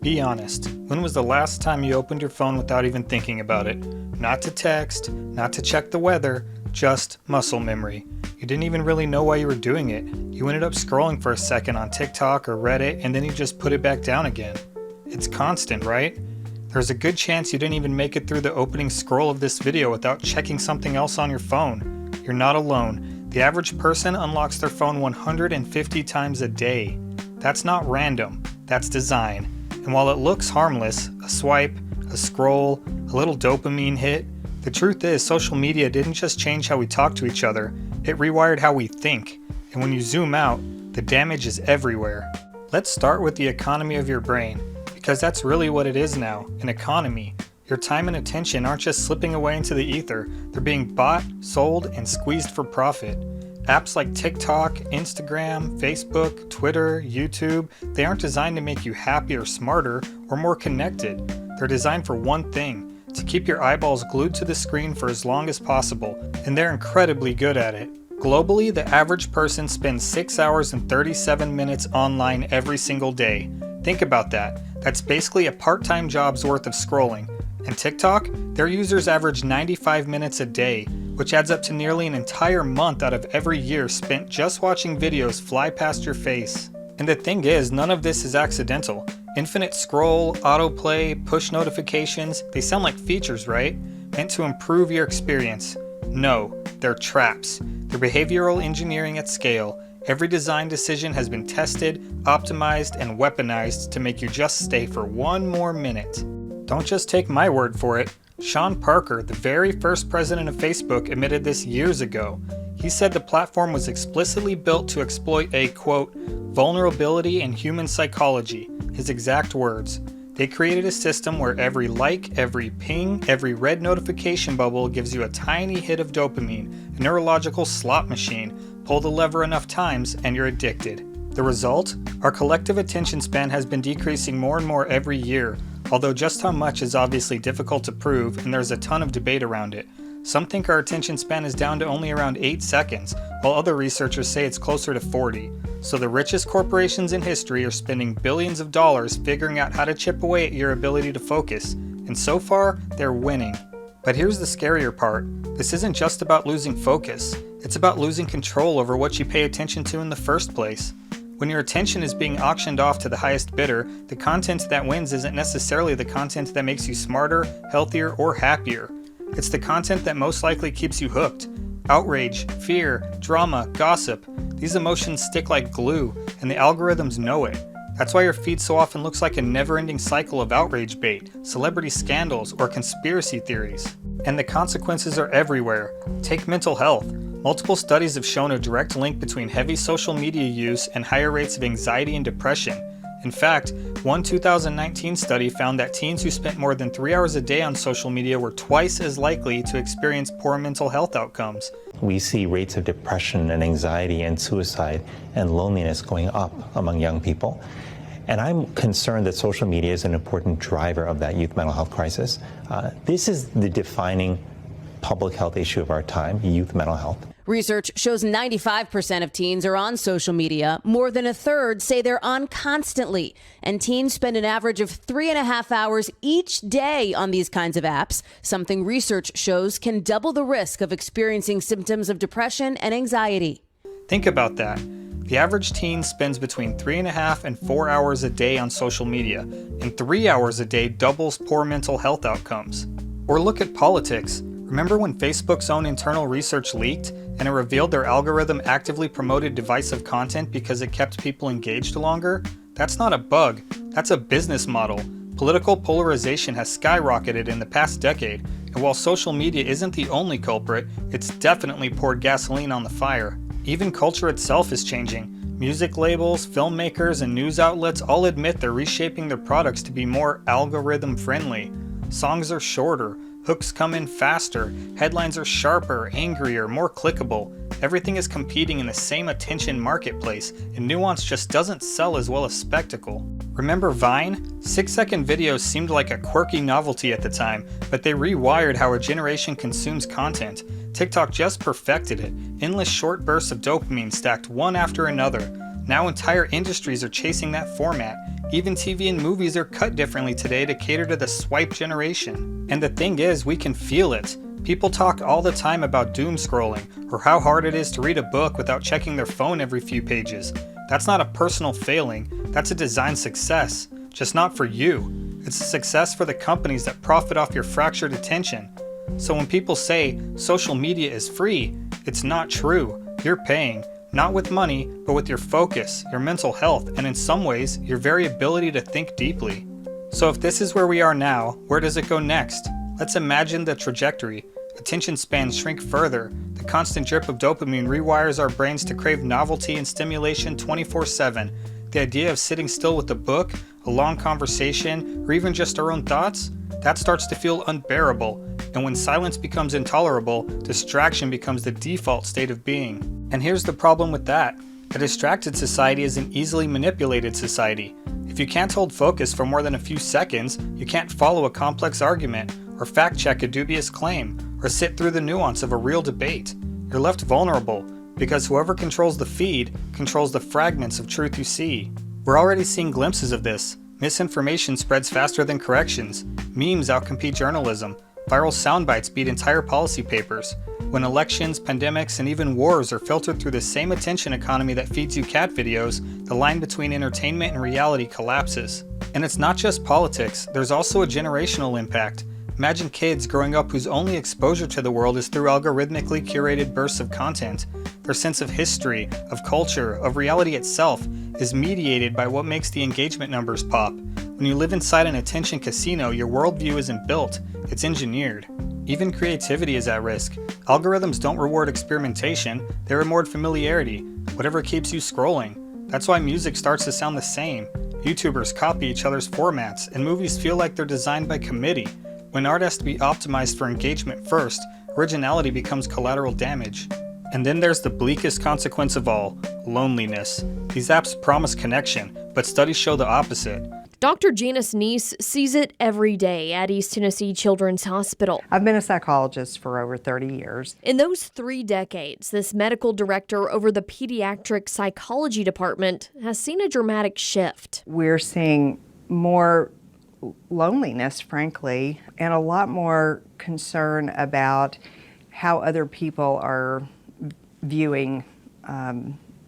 Be honest, when was the last time you opened your phone without even thinking about it? Not to text, not to check the weather, just muscle memory. You didn't even really know why you were doing it. You ended up scrolling for a second on TikTok or Reddit and then you just put it back down again. It's constant, right? There's a good chance you didn't even make it through the opening scroll of this video without checking something else on your phone. You're not alone. The average person unlocks their phone 150 times a day. That's not random, that's design. And while it looks harmless, a swipe, a scroll, a little dopamine hit, the truth is social media didn't just change how we talk to each other, it rewired how we think. And when you zoom out, the damage is everywhere. Let's start with the economy of your brain, because that's really what it is now, an economy. Your time and attention aren't just slipping away into the ether, they're being bought, sold, and squeezed for profit. Apps like TikTok, Instagram, Facebook, Twitter, YouTube, they aren't designed to make you happier, smarter, or more connected. They're designed for one thing, to keep your eyeballs glued to the screen for as long as possible, and they're incredibly good at it. Globally, the average person spends 6 hours and 37 minutes online every single day. Think about that. That's basically a part-time job's worth of scrolling. And TikTok, their users average 95 minutes a day, which adds up to nearly an entire month out of every year spent just watching videos fly past your face. And the thing is, none of this is accidental. Infinite scroll, autoplay, push notifications, they sound like features, right? Meant to improve your experience. No, they're traps. They're behavioral engineering at scale. Every design decision has been tested, optimized, and weaponized to make you just stay for one more minute. Don't just take my word for it. Sean Parker, the very first president of Facebook, admitted this years ago. He said the platform was explicitly built to exploit a, quote, vulnerability in human psychology, his exact words. They created a system where every like, every ping, every red notification bubble gives you a tiny hit of dopamine, a neurological slot machine. Pull the lever enough times and you're addicted. The result? Our collective attention span has been decreasing more and more every year, although just how much is obviously difficult to prove and there's a ton of debate around it. Some think our attention span is down to only around 8 seconds, while other researchers say it's closer to 40. So the richest corporations in history are spending billions of dollars figuring out how to chip away at your ability to focus, and so far, they're winning. But here's the scarier part. This isn't just about losing focus. It's about losing control over what you pay attention to in the first place. When your attention is being auctioned off to the highest bidder, the content that wins isn't necessarily the content that makes you smarter, healthier, or happier. It's the content that most likely keeps you hooked. Outrage, fear, drama, gossip. These emotions stick like glue, and the algorithms know it. That's why your feed so often looks like a never-ending cycle of outrage bait, celebrity scandals, or conspiracy theories. And the consequences are everywhere. Take mental health. Multiple studies have shown a direct link between heavy social media use and higher rates of anxiety and depression. In fact, one 2019 study found that teens who spent more than 3 hours a day on social media were twice as likely to experience poor mental health outcomes. We see rates of depression and anxiety and suicide and loneliness going up among young people. And I'm concerned that social media is an important driver of that youth mental health crisis. This is the defining public health issue of our time, youth mental health. Research shows 95% of teens are on social media. More than a third say they're on constantly. And teens spend an average of 3.5 hours each day on these kinds of apps, something research shows can double the risk of experiencing symptoms of depression and anxiety. Think about that. The average teen spends between 3.5 and 4 hours a day on social media, and 3 hours a day doubles poor mental health outcomes. Or look at politics. Remember when Facebook's own internal research leaked and it revealed their algorithm actively promoted divisive content because it kept people engaged longer? That's not a bug, that's a business model. Political polarization has skyrocketed in the past decade, and while social media isn't the only culprit, it's definitely poured gasoline on the fire. Even culture itself is changing. Music labels, filmmakers, and news outlets all admit they're reshaping their products to be more algorithm-friendly. Songs are shorter, hooks come in faster, headlines are sharper, angrier, more clickable. Everything is competing in the same attention marketplace, and nuance just doesn't sell as well as spectacle. Remember Vine? 6-second videos seemed like a quirky novelty at the time, but they rewired how a generation consumes content. TikTok just perfected it. Endless short bursts of dopamine stacked one after another. Now entire industries are chasing that format. Even TV and movies are cut differently today to cater to the swipe generation. And the thing is, we can feel it. People talk all the time about doom scrolling, or how hard it is to read a book without checking their phone every few pages. That's not a personal failing, that's a design success. Just not for you. It's a success for the companies that profit off your fractured attention. So when people say social media is free, it's not true. You're paying, not with money, but with your focus, your mental health, and in some ways, your very ability to think deeply. So if this is where we are now, where does it go next? Let's imagine the trajectory. Attention spans shrink further. The constant drip of dopamine rewires our brains to crave novelty and stimulation 24/7. The idea of sitting still with a book, a long conversation, or even just our own thoughts, that starts to feel unbearable. And when silence becomes intolerable, distraction becomes the default state of being. And here's the problem with that. A distracted society is an easily manipulated society. If you can't hold focus for more than a few seconds, you can't follow a complex argument, or fact-check a dubious claim, or sit through the nuance of a real debate. You're left vulnerable, because whoever controls the feed controls the fragments of truth you see. We're already seeing glimpses of this. Misinformation spreads faster than corrections. Memes outcompete journalism. Viral sound bites beat entire policy papers. When elections, pandemics, and even wars are filtered through the same attention economy that feeds you cat videos, the line between entertainment and reality collapses. And it's not just politics, there's also a generational impact. Imagine kids growing up whose only exposure to the world is through algorithmically curated bursts of content. Their sense of history, of culture, of reality itself is mediated by what makes the engagement numbers pop. When you live inside an attention casino, your worldview isn't built, it's engineered. Even creativity is at risk. Algorithms don't reward experimentation, they reward familiarity, whatever keeps you scrolling. That's why music starts to sound the same. YouTubers copy each other's formats, and movies feel like they're designed by committee. When art has to be optimized for engagement first, originality becomes collateral damage. And then there's the bleakest consequence of all, loneliness. These apps promise connection, but studies show the opposite. Dr. Janice Neese sees it every day at East Tennessee Children's Hospital. I've been a psychologist for over 30 years. In those 3 decades, this medical director over the pediatric psychology department has seen a dramatic shift. We're seeing more loneliness, frankly, and a lot more concern about how other people are viewing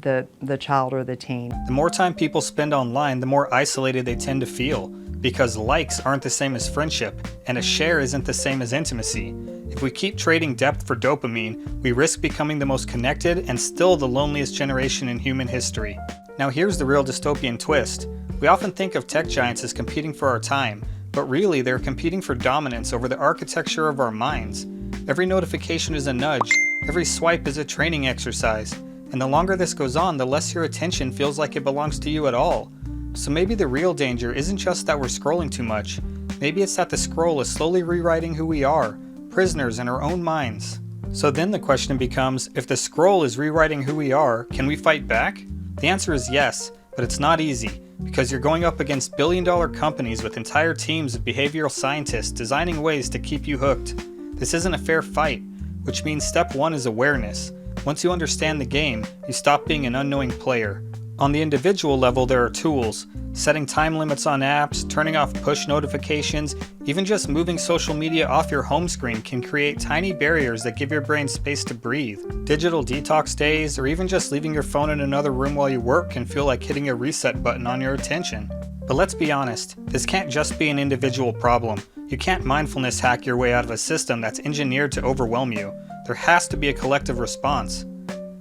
the child or the teen. The more time people spend online, the more isolated they tend to feel, because likes aren't the same as friendship, and a share isn't the same as intimacy. If we keep trading depth for dopamine, we risk becoming the most connected and still the loneliest generation in human history. Now here's the real dystopian twist. We often think of tech giants as competing for our time, but really they're competing for dominance over the architecture of our minds. Every notification is a nudge, every swipe is a training exercise, and the longer this goes on, the less your attention feels like it belongs to you at all. So maybe the real danger isn't just that we're scrolling too much, maybe it's that the scroll is slowly rewriting who we are, prisoners in our own minds. So then the question becomes, if the scroll is rewriting who we are, can we fight back? The answer is yes, but it's not easy, because you're going up against billion-dollar companies with entire teams of behavioral scientists designing ways to keep you hooked. This isn't a fair fight, which means step 1 is awareness. Once you understand the game, you stop being an unknowing player. On the individual level, there are tools. Setting time limits on apps, turning off push notifications, even just moving social media off your home screen can create tiny barriers that give your brain space to breathe. Digital detox days, or even just leaving your phone in another room while you work can feel like hitting a reset button on your attention. But let's be honest, this can't just be an individual problem. You can't mindfulness hack your way out of a system that's engineered to overwhelm you. There has to be a collective response.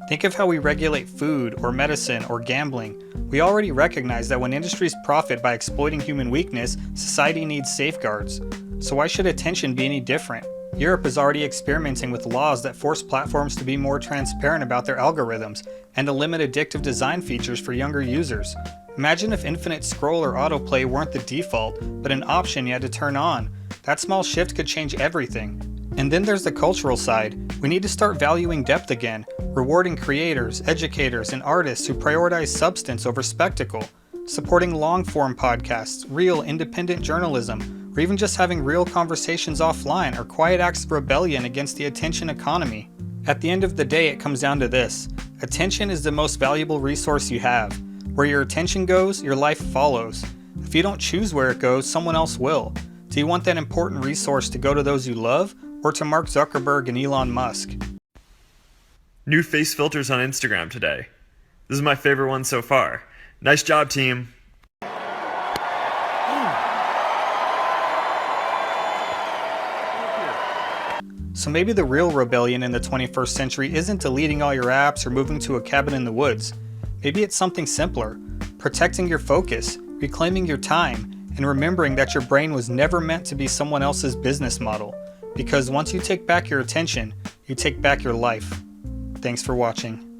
Think of how we regulate food, or medicine, or gambling. We already recognize that when industries profit by exploiting human weakness, society needs safeguards. So why should attention be any different? Europe is already experimenting with laws that force platforms to be more transparent about their algorithms and to limit addictive design features for younger users. Imagine if infinite scroll or autoplay weren't the default, but an option you had to turn on. That small shift could change everything. And then there's the cultural side. We need to start valuing depth again, rewarding creators, educators, and artists who prioritize substance over spectacle, supporting long-form podcasts, real independent journalism, or even just having real conversations offline are quiet acts of rebellion against the attention economy. At the end of the day, it comes down to this. Attention is the most valuable resource you have. Where your attention goes, your life follows. If you don't choose where it goes, someone else will. Do you want that important resource to go to those you love or to Mark Zuckerberg and Elon Musk? New face filters on Instagram today. This is my favorite one so far. Nice job, team. So maybe the real rebellion in the 21st century isn't deleting all your apps or moving to a cabin in the woods. Maybe it's something simpler. Protecting your focus, reclaiming your time, and remembering that your brain was never meant to be someone else's business model. Because once you take back your attention, you take back your life. Thanks for watching.